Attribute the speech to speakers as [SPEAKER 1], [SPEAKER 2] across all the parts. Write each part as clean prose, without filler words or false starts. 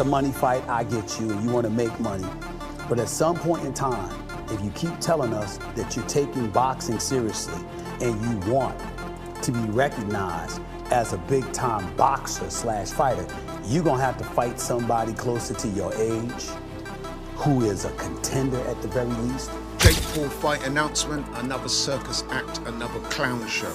[SPEAKER 1] a money fight, I get you, and you want to make money. But at some point in time, if you keep telling us that you're taking boxing seriously and you want to be recognized as a big-time boxer / fighter, you're going to have to fight somebody closer to your age who is a contender at the very least.
[SPEAKER 2] Jake Paul fight announcement, another circus act, another clown show.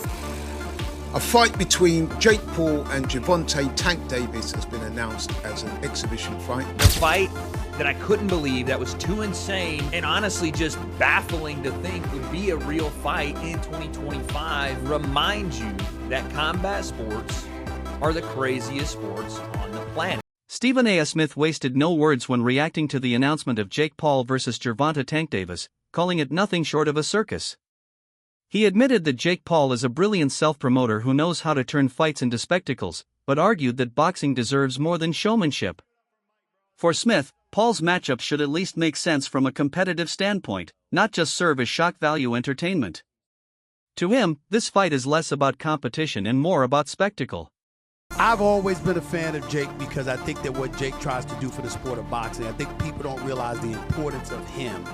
[SPEAKER 2] A fight between Jake Paul and Gervonta Tank Davis has been announced as an exhibition fight.
[SPEAKER 3] A fight that I couldn't believe, that was too insane and honestly just baffling to think would be a real fight in 2025. Remind you that combat sports are the craziest sports on the planet.
[SPEAKER 4] Stephen A. Smith wasted no words when reacting to the announcement of Jake Paul versus Gervonta Tank Davis, calling it nothing short of a circus. He admitted that Jake Paul is a brilliant self-promoter who knows how to turn fights into spectacles, but argued that boxing deserves more than showmanship. For Smith, Paul's matchup should at least make sense from a competitive standpoint, not just serve as shock value entertainment. To him, this fight is less about competition and more about spectacle.
[SPEAKER 5] I've always been a fan of Jake because I think that what Jake tries to do for the sport of boxing, I think people don't realize the importance of him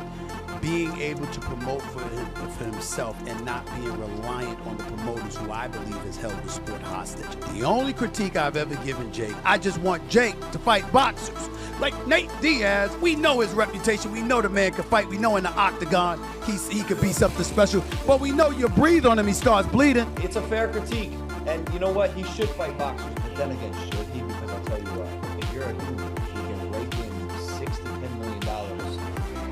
[SPEAKER 5] being able to promote for himself and not being reliant on the promoters who I believe has held the sport hostage. The only critique I've ever given Jake, I just want Jake to fight boxers. Like Nate Diaz, we know his reputation, we know the man can fight, we know in the octagon he could be something special, but we know you breathe on him, he starts bleeding.
[SPEAKER 6] It's a fair critique, and you know what, he should fight boxers, but then again, should he? Because I'll tell you what, if you're a human, you can rake in $6 to $10 million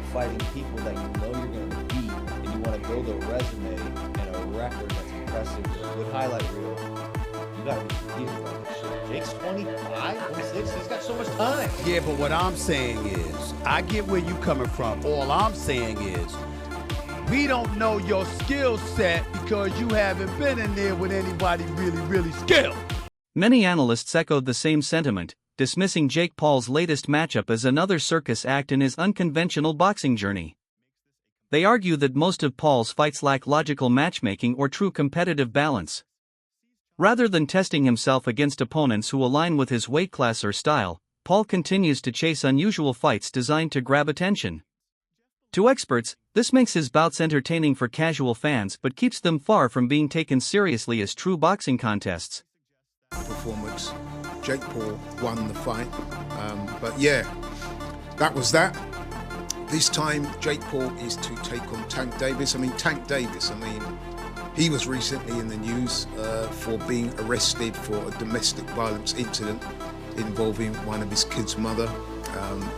[SPEAKER 6] fighting people that you know you're going to beat, and you want to build a resume and a record that's impressive, a good highlight reel, you got to be competing about this shit. Jake's 25, 26, he's got so much time.
[SPEAKER 5] Yeah, but what I'm saying is, I get where you coming from. All I'm saying is, we don't know your skill set because you haven't been in there with anybody really skilled.
[SPEAKER 4] Many analysts echoed the same sentiment, dismissing Jake Paul's latest matchup as another circus act in his unconventional boxing journey. They argue that most of Paul's fights lack logical matchmaking or true competitive balance. Rather than testing himself against opponents who align with his weight class or style, Paul continues to chase unusual fights designed to grab attention. To experts, this makes his bouts entertaining for casual fans but keeps them far from being taken seriously as true boxing contests.
[SPEAKER 2] Performance. Jake Paul won the fight, but yeah, that was that. This time, Jake Paul is to take on Tank Davis. Tank Davis, he was recently in the news for being arrested for a domestic violence incident involving one of his kids' mother.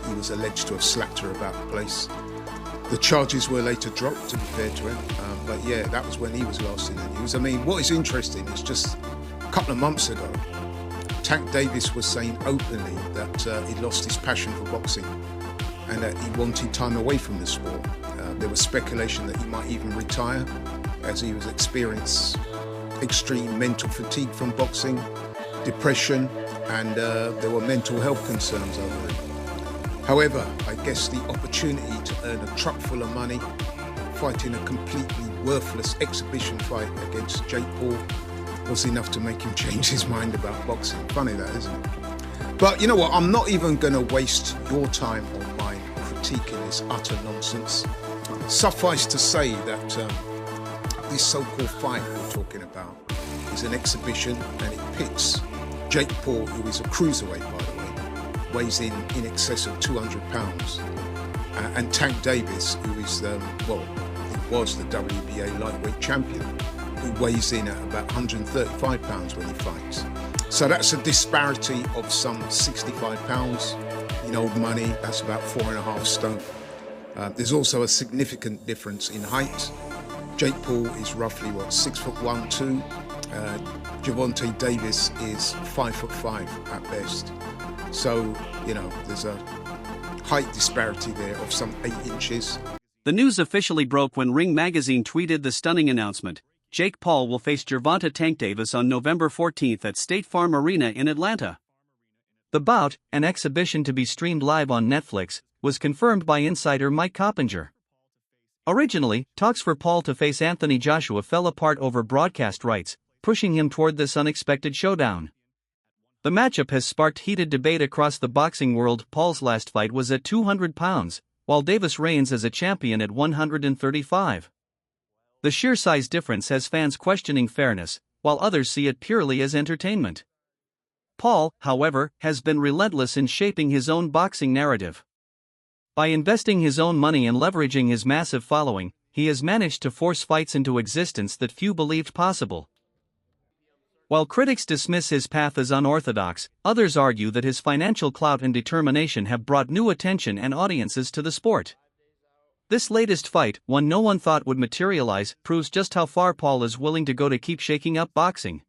[SPEAKER 2] He was alleged to have slapped her about the place. The charges were later dropped, to be fair to him, but yeah, that was when he was last in the news. What is interesting is just a couple of months ago, Tank Davis was saying openly that he lost his passion for boxing and that he wanted time away from the sport. There was speculation that he might even retire as he was experiencing extreme mental fatigue from boxing, depression, and there were mental health concerns over it. However, I guess the opportunity to earn a truck full of money fighting a completely worthless exhibition fight against Jake Paul was enough to make him change his mind about boxing. Funny that, isn't it? But you know what, I'm not even going to waste your time on my critiquing this utter nonsense. Suffice to say that this so-called fight we're talking about is an exhibition, and it pits Jake Paul, who is a cruiserweight by the way, weighs in excess of 200 pounds, and Tank Davis, who is, was the WBA lightweight champion, who weighs in at about 135 pounds when he fights. So that's a disparity of some 65 pounds. In old money, that's about 4.5 stone. There's also a significant difference in height. Jake Paul is roughly, 6'1", 2. Gervonta Davis is 5'5" at best. So, there's a height disparity there of some 8 inches.
[SPEAKER 4] The news officially broke when Ring Magazine tweeted the stunning announcement: Jake Paul will face Gervonta Tank Davis on November 14th at State Farm Arena in Atlanta. The bout, an exhibition to be streamed live on Netflix, was confirmed by insider Mike Coppinger. Originally, talks for Paul to face Anthony Joshua fell apart over broadcast rights, pushing him toward this unexpected showdown. The matchup has sparked heated debate across the boxing world. Paul's last fight was at 200 pounds, while Davis reigns as a champion at 135. The sheer size difference has fans questioning fairness, while others see it purely as entertainment. Paul, however, has been relentless in shaping his own boxing narrative. By investing his own money and leveraging his massive following, he has managed to force fights into existence that few believed possible. While critics dismiss his path as unorthodox, others argue that his financial clout and determination have brought new attention and audiences to the sport. This latest fight, one no one thought would materialize, proves just how far Paul is willing to go to keep shaking up boxing.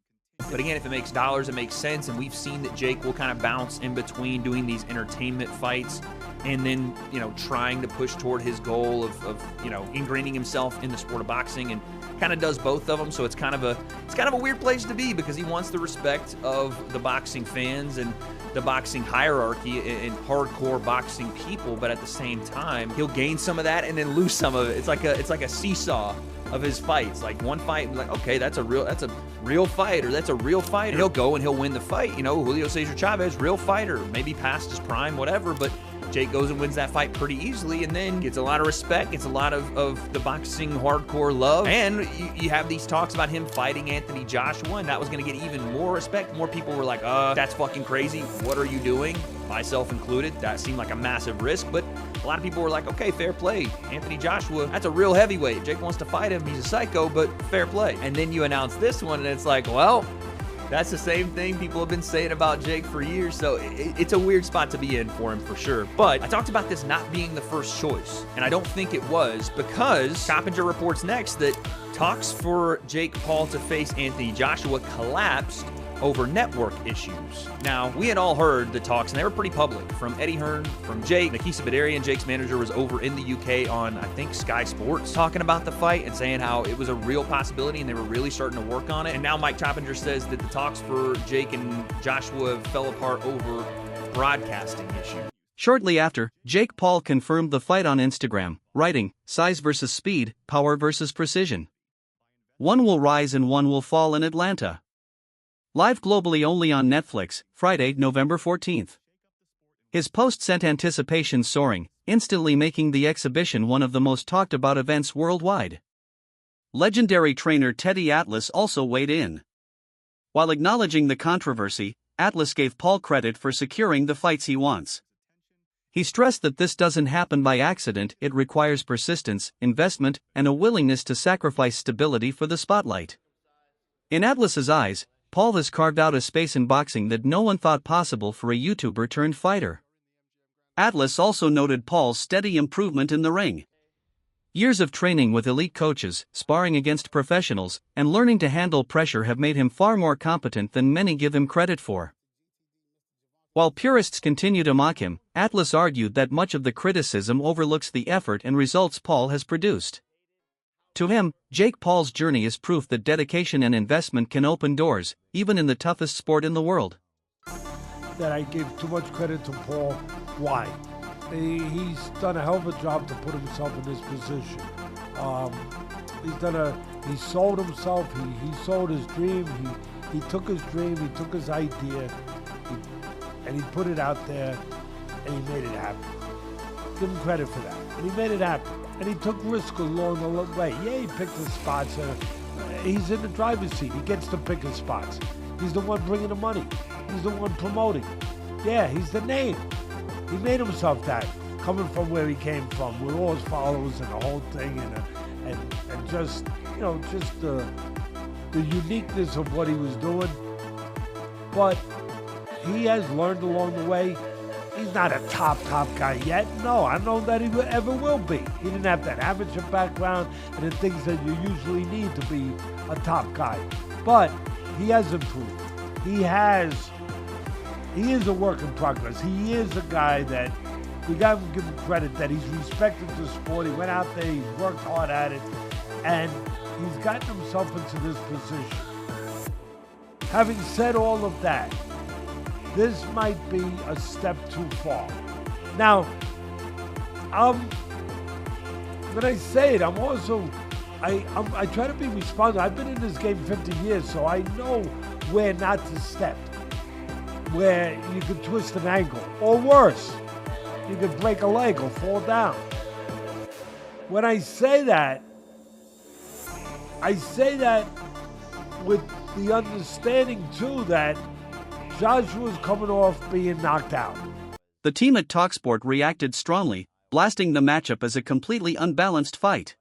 [SPEAKER 3] But again, if it makes dollars, it makes sense, and we've seen that Jake will kind of bounce in between doing these entertainment fights and then, trying to push toward his goal of ingraining himself in the sport of boxing, and kind of does both of them. So it's kind of a weird place to be, because he wants the respect of the boxing fans and the boxing hierarchy and hardcore boxing people, but at the same time, he'll gain some of that and then lose some of it. It's like a seesaw of his fights. Like one fight, like, okay, that's a real fight, or that's a real fighter. And he'll go and he'll win the fight. Julio Cesar Chavez, real fighter, maybe past his prime, whatever, but Jake goes and wins that fight pretty easily, and then gets a lot of respect, gets a lot of the boxing hardcore love. And you have these talks about him fighting Anthony Joshua, and that was going to get even more respect. More people were like, that's fucking crazy. What are you doing? Myself included. That seemed like a massive risk, but a lot of people were like, okay, fair play. Anthony Joshua, that's a real heavyweight. If Jake wants to fight him, he's a psycho, but fair play. And then you announce this one, and it's like, well, that's the same thing people have been saying about Jake for years, so it's a weird spot to be in for him for sure. But I talked about this not being the first choice, and I don't think it was, because Coppinger reports next that talks for Jake Paul to face Anthony Joshua collapsed over network issues. Now, we had all heard the talks, and they were pretty public, from Eddie Hearn, from Jake. Nakisa Badarian, Jake's manager, was over in the UK on, I think, Sky Sports, talking about the fight and saying how it was a real possibility and they were really starting to work on it. And now Mike Coppinger says that the talks for Jake and Joshua fell apart over broadcasting issues.
[SPEAKER 4] Shortly after, Jake Paul confirmed the fight on Instagram, writing, "Size versus speed, power versus precision. One will rise and one will fall in Atlanta." Live globally only on Netflix, Friday, November 14th. His post sent anticipation soaring, instantly making the exhibition one of the most talked about events worldwide. Legendary trainer Teddy Atlas also weighed in. While acknowledging the controversy, Atlas gave Paul credit for securing the fights he wants. He stressed that this doesn't happen by accident, it requires persistence, investment, and a willingness to sacrifice stability for the spotlight. In Atlas's eyes, Paul has carved out a space in boxing that no one thought possible for a YouTuber turned fighter. Atlas also noted Paul's steady improvement in the ring. Years of training with elite coaches, sparring against professionals, and learning to handle pressure have made him far more competent than many give him credit for. While purists continue to mock him, Atlas argued that much of the criticism overlooks the effort and results Paul has produced. To him, Jake Paul's journey is proof that dedication and investment can open doors, even in the toughest sport in the world.
[SPEAKER 7] That I gave too much credit to Paul. Why? He's done a hell of a job to put himself in this position. He sold himself, he sold his dream, he took his dream, he took his idea, and he put it out there, and he made it happen. Give him credit for that. And he made it happen. And he took risk along the way. Yeah, he picked his spots. He's in the driver's seat. He gets to pick his spots. He's the one bringing the money. He's the one promoting. Yeah, he's the name. He made himself that, coming from where he came from, with all his followers and the whole thing, and just the uniqueness of what he was doing. But he has learned along the way. He's not a top guy yet. No, I don't know that he ever will be. He didn't have that amateur background and the things that you usually need to be a top guy. But he has improved. He is a work in progress. He is a guy that we got to give him credit that he's respected the sport. He went out there, he worked hard at it, and he's gotten himself into this position. Having said all of that, this might be a step too far. Now, when I say it, I try to be responsible. I've been in this game 50 years, so I know where not to step. where you could twist an ankle, or worse, you could break a leg or fall down. When I say that with the understanding, too, that Joshua's coming off being knocked out.
[SPEAKER 4] The team at TalkSport reacted strongly, blasting the matchup as a completely unbalanced fight.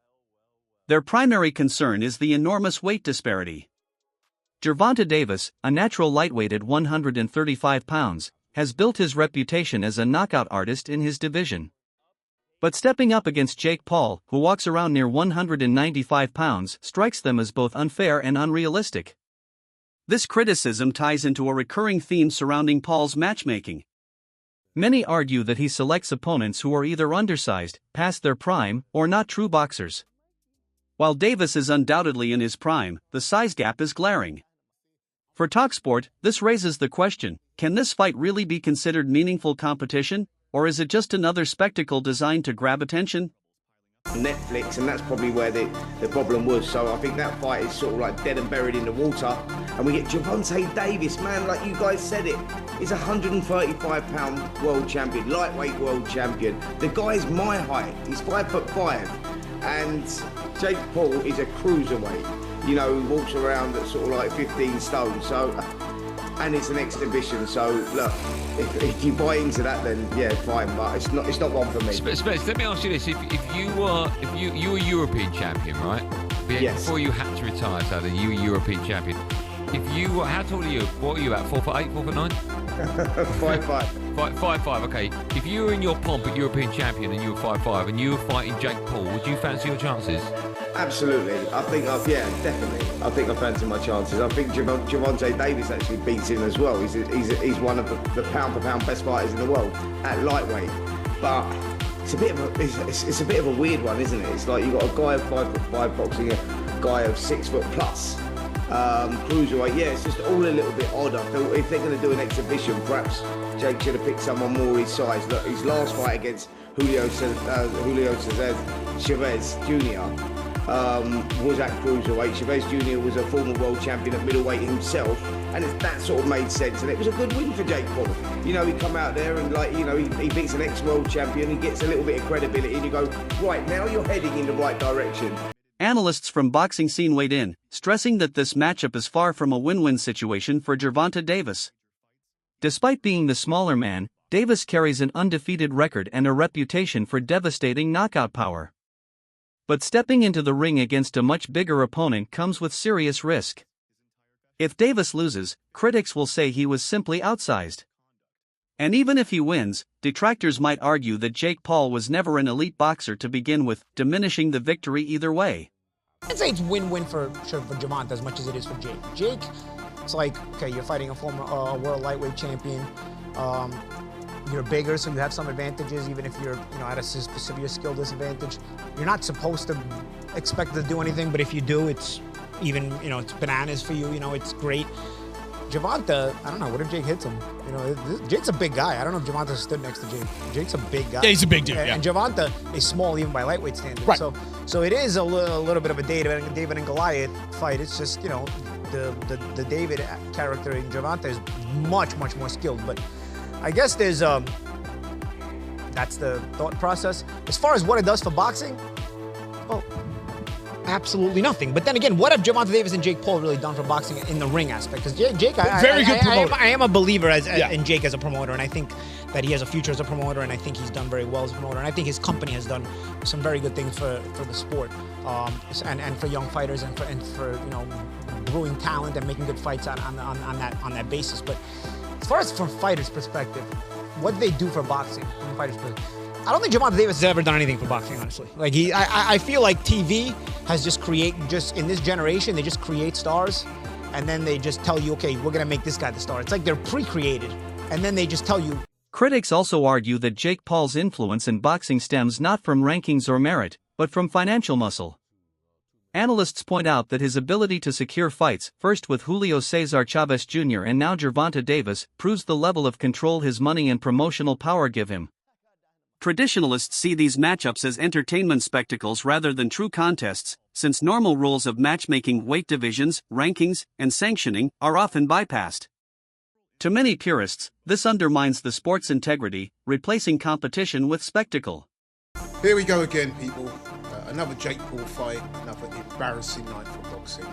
[SPEAKER 4] Their primary concern is the enormous weight disparity. Gervonta Davis, a natural lightweight at 135 pounds, has built his reputation as a knockout artist in his division. But stepping up against Jake Paul, who walks around near 195 pounds, strikes them as both unfair and unrealistic. This criticism ties into a recurring theme surrounding Paul's matchmaking. Many argue that he selects opponents who are either undersized, past their prime, or not true boxers. While Davis is undoubtedly in his prime, the size gap is glaring. For TalkSport, this raises the question, can this fight really be considered meaningful competition, or is it just another spectacle designed to grab attention?
[SPEAKER 8] Netflix, and that's probably where the problem was. So I think that fight is sort of like dead and buried in the water. And we get Gervonta Davis, man, like you guys said it. He's a 135-pound world champion, lightweight world champion. The guy's my height. He's 5'5", and Jake Paul is a cruiserweight. You know, who walks around at sort of like 15 stone. So, and it's an exhibition. So look, if you buy into that, then yeah, fine. But it's not one for me.
[SPEAKER 9] Spence, let me ask you this: if you were European champion, right?
[SPEAKER 8] Yes.
[SPEAKER 9] Before you had to retire, so that you were European champion. If you were, how tall are you? What are you at? 4'8", 4'9"?
[SPEAKER 8] 5'5".
[SPEAKER 9] 5'5". Okay. If you were in your pomp at European champion and you were 5'5" and you were fighting Jake Paul, would you fancy your chances?
[SPEAKER 8] Absolutely. I think definitely. I think I fancy my chances. I think Gervonta Davis actually beats him as well. He's one of the pound-for-pound best fighters in the world at lightweight. But it's a bit of a weird one, isn't it? It's like you've got a guy of 5'5" boxing a guy of 6 foot plus. Cruiserweight, yeah, it's just all a little bit odd. I feel if they're going to do an exhibition, perhaps Jake should have picked someone more his size. Look, his last fight against Julio Cesar Chavez Jr. Was at cruiserweight. Chavez Jr. was a former world champion at middleweight himself, and that sort of made sense. And it was a good win for Jake Paul. You know, he come out there and he beats an ex-world champion. He gets a little bit of credibility, and you go, right, now you're heading in the right direction.
[SPEAKER 4] Analysts from Boxing Scene weighed in, stressing that this matchup is far from a win-win situation for Gervonta Davis. Despite being the smaller man, Davis carries an undefeated record and a reputation for devastating knockout power. But stepping into the ring against a much bigger opponent comes with serious risk. If Davis loses, critics will say he was simply outsized. And even if he wins, detractors might argue that Jake Paul was never an elite boxer to begin with, diminishing the victory either way.
[SPEAKER 10] I'd say it's win-win for Gervonta as much as it is for Jake. Jake, it's like, okay, you're fighting a former world lightweight champion. You're bigger, so you have some advantages, even if you're, at a severe skill disadvantage. You're not supposed to expect to do anything, but if you do, it's even, it's bananas for you. It's great. Gervonta, I don't know, what if Jake hits him? Jake's a big guy. I don't know if Gervonta stood next to Jake. Jake's a big guy.
[SPEAKER 11] Yeah, he's a big dude, yeah.
[SPEAKER 10] And Gervonta is small even by lightweight standards.
[SPEAKER 11] Right.
[SPEAKER 10] So it is a little bit of a David and Goliath fight. It's just, the David character in Gervonta is much, much more skilled. But I guess there's, that's the thought process. As far as what it does for boxing, well, absolutely nothing. But then again, what have Gervonta Davis and Jake Paul really done for boxing in the ring aspect? Because Jake,
[SPEAKER 11] Very good promoter.
[SPEAKER 10] I am a believer in Jake as a promoter, and I think that he has a future as a promoter, and I think he's done very well as a promoter, and I think his company has done some very good things for the sport, and for young fighters, and for brewing talent and making good fights on that basis. But as far as from fighters' perspective, what they do for boxing from a fighter's perspective, I don't think Gervonta Davis has ever done anything for boxing, honestly. Like I feel like TV has just in this generation, they just create stars, and then they just tell you, okay, we're gonna make this guy the star. It's like they're pre-created, and then they just tell you.
[SPEAKER 4] Critics also argue that Jake Paul's influence in boxing stems not from rankings or merit, but from financial muscle. Analysts point out that his ability to secure fights, first with Julio Cesar Chavez Jr. and now Gervonta Davis, proves the level of control his money and promotional power give him. Traditionalists see these matchups as entertainment spectacles rather than true contests, since normal rules of matchmaking, weight divisions, rankings, and sanctioning are often bypassed. To many purists, this undermines the sport's integrity, replacing competition with spectacle.
[SPEAKER 2] Here we go again, people. Another Jake Paul fight, another embarrassing night for boxing.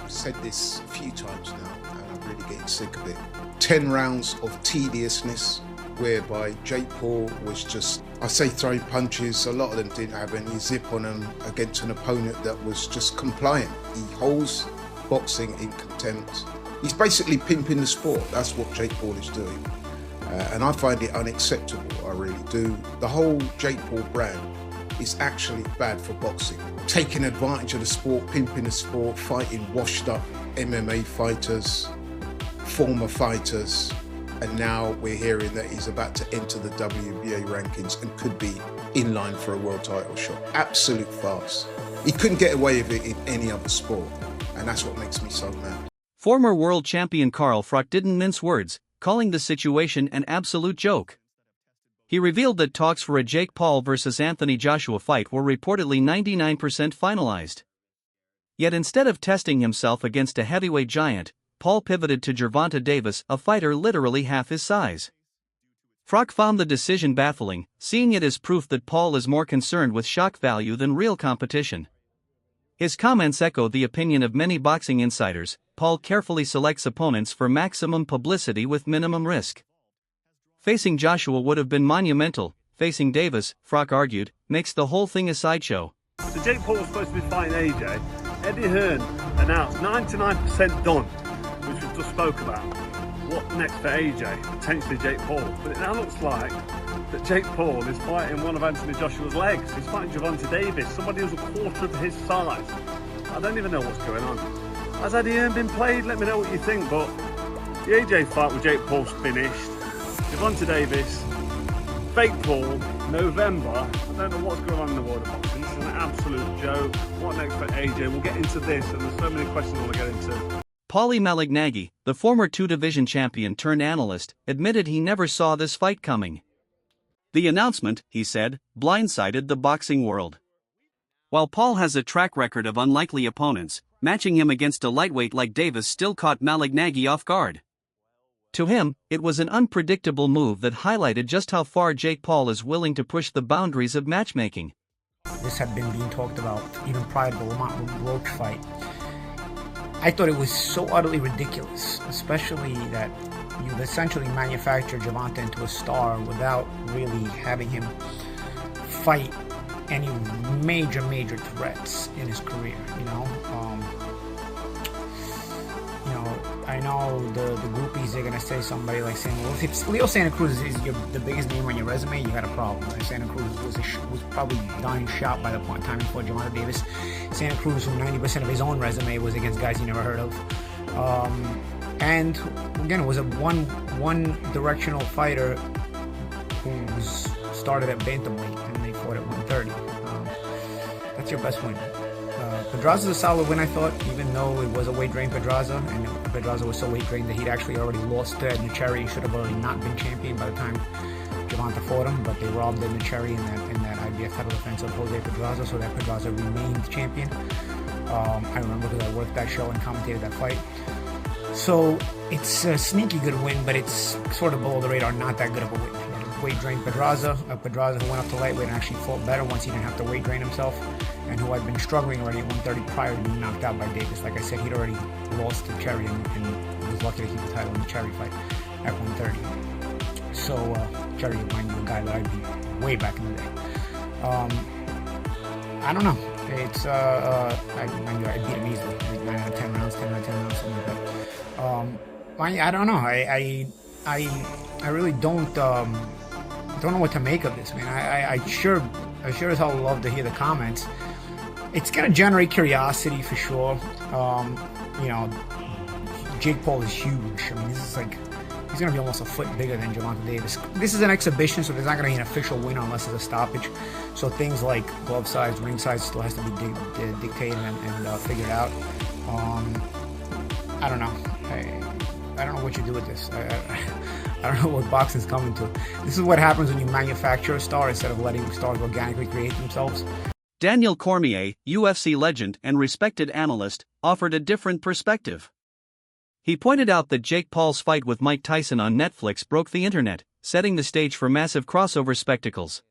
[SPEAKER 2] I've said this a few times now, and I'm really getting sick of it. 10 rounds of tediousness, whereby Jake Paul was just, I say throwing punches, a lot of them didn't have any zip on them against an opponent that was just compliant. He holds boxing in contempt. He's basically pimping the sport. That's what Jake Paul is doing. And I find it unacceptable, I really do. The whole Jake Paul brand is actually bad for boxing. Taking advantage of the sport, pimping the sport, fighting washed up MMA fighters, former fighters, and now we're hearing that he's about to enter the WBA rankings and could be in line for a world title shot. Absolute farce. He couldn't get away with it in any other sport, and that's what makes me so mad.
[SPEAKER 4] Former world champion Carl Froch didn't mince words, calling the situation an absolute joke. He revealed that talks for a Jake Paul vs. Anthony Joshua fight were reportedly 99% finalized. Yet instead of testing himself against a heavyweight giant, Paul pivoted to Gervonta Davis, a fighter literally half his size. Froch found the decision baffling, seeing it as proof that Paul is more concerned with shock value than real competition. His comments echo the opinion of many boxing insiders. Paul carefully selects opponents for maximum publicity with minimum risk. Facing Joshua would have been monumental. Facing Davis, Froch argued, makes the whole thing a sideshow.
[SPEAKER 11] So Jake Paul was supposed to be fighting AJ. Eddie Hearn announced 99% done, which we just spoke about. What next for AJ? Potentially Jake Paul. But it now looks like that Jake Paul is fighting one of Anthony Joshua's legs. He's fighting Gervonta Davis, somebody who's a quarter of his size. I don't even know what's going on. Has Eddie Hearn been played? Let me know what you think, but the AJ fight with Jake Paul's finished. Gervonta Davis, fake Paul, November. I don't know what's going on in the world of boxing. This is an absolute joke. What next for AJ? We'll get into this, and there's so many questions I want to get into.
[SPEAKER 4] Paulie Malignaggi, the former two-division champion turned analyst, admitted he never saw this fight coming. The announcement, he said, blindsided the boxing world. While Paul has a track record of unlikely opponents, matching him against a lightweight like Davis still caught Malignaggi off guard. To him, it was an unpredictable move that highlighted just how far Jake Paul is willing to push the boundaries of matchmaking.
[SPEAKER 10] This had been being talked about even prior to the Lamont Roach fight. I thought it was so utterly ridiculous, especially that you've essentially manufactured Gervonta into a star without really having him fight any major threats in his career, I know the groupies, they're gonna say somebody like saying, well, if Leo Santa Cruz is the biggest name on your resume, you got a problem. Like Santa Cruz was probably dying shot by the time before Gervonta Davis. Santa Cruz, who 90% of his own resume was against guys he never heard of. And again, it was a one-directional fighter who started at bantamweight and they fought at 130. That's your best win. Pedraza's a solid win, I thought, even though it was a weight-drained Pedraza, and Pedraza was so weight-drained that he'd actually already lost to Edna Cherry. He should have already not been champion by the time Gervonta fought him, but they robbed Edna Cherry in that IBF title defense of Jose Pedraza, so that Pedraza remained champion. I remember because I worked that show and commentated that fight. So it's a sneaky good win, but it's sort of below the radar, not that good of a win. Weight-drained Pedraza, a Pedraza who went up to lightweight and actually fought better once he didn't have to weight-drain himself, and who had been struggling already at 130 prior to being knocked out by Davis. Like I said, he'd already lost to Cherry and was lucky to keep the title in the Cherry fight at 130. So Cherry reminded me of a guy that I beat way back in the day. I don't know. It's I beat him easily. Like 9 out of 10 rounds, 10 out of 10 rounds, something like that. I don't know. I really don't know what to make of this, man. I sure as hell love to hear the comments. It's gonna generate curiosity for sure. Jake Paul is huge. I mean, this is like, he's gonna be almost a foot bigger than Gervonta Davis. This is an exhibition, so there's not gonna be an official winner unless it's a stoppage. So things like glove size, ring size still has to be dictated and figured out. I don't know. I don't know what you do with this. I don't know what boxing's coming to. This is what happens when you manufacture a star instead of letting stars organically create themselves.
[SPEAKER 4] Daniel Cormier, UFC legend and respected analyst, offered a different perspective. He pointed out that Jake Paul's fight with Mike Tyson on Netflix broke the internet, setting the stage for massive crossover spectacles.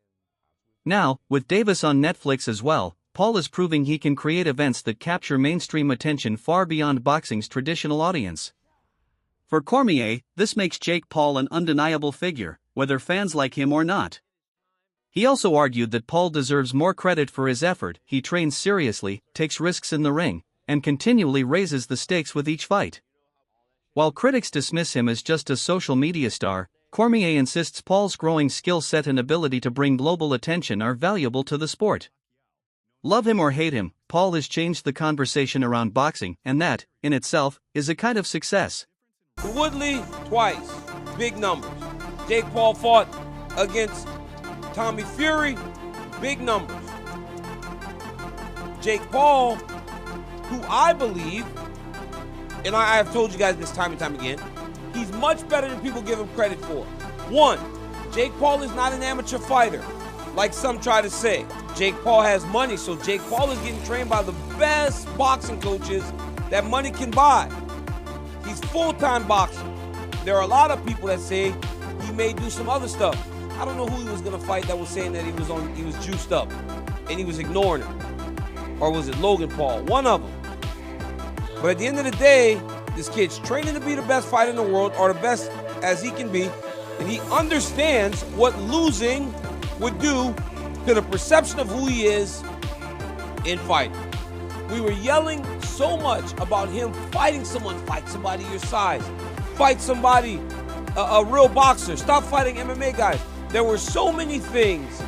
[SPEAKER 4] Now, with Davis on Netflix as well, Paul is proving he can create events that capture mainstream attention far beyond boxing's traditional audience. For Cormier, this makes Jake Paul an undeniable figure, whether fans like him or not. He also argued that Paul deserves more credit for his effort. He trains seriously, takes risks in the ring, and continually raises the stakes with each fight. While critics dismiss him as just a social media star, Cormier insists Paul's growing skill set and ability to bring global attention are valuable to the sport. Love him or hate him, Paul has changed the conversation around boxing, and that, in itself, is a kind of success.
[SPEAKER 12] Woodley, twice. Big numbers. Jake Paul fought against Tommy Fury. Big numbers. Jake Paul, who I believe, and I have told you guys this time and time again, he's much better than people give him credit for. One, Jake Paul is not an amateur fighter, like some try to say. Jake Paul has money, so Jake Paul is getting trained by the best boxing coaches that money can buy. He's full-time boxing. There are a lot of people that say he may do some other stuff. I don't know who he was going to fight that was saying that he was juiced up and he was ignoring him. Or was it Logan Paul? One of them. But at the end of the day, this kid's training to be the best fighter in the world, or the best as he can be, and he understands what losing would do to the perception of who he is in fighting. We were yelling so much about him fighting someone. Fight somebody your size. Fight somebody, a real boxer. Stop fighting MMA guys. There were so many things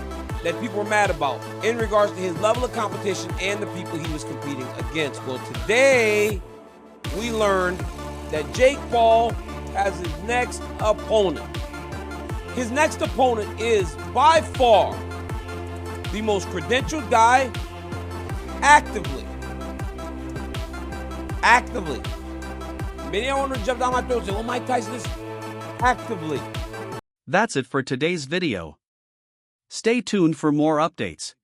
[SPEAKER 12] that people were mad about in regards to his level of competition and the people he was competing against. Well, today we learned that Jake Paul has his next opponent. His next opponent is by far the most credentialed guy actively. Many want to jump down my throat and say, well, Mike Tyson is actively.
[SPEAKER 4] That's it for today's video. Stay tuned for more updates.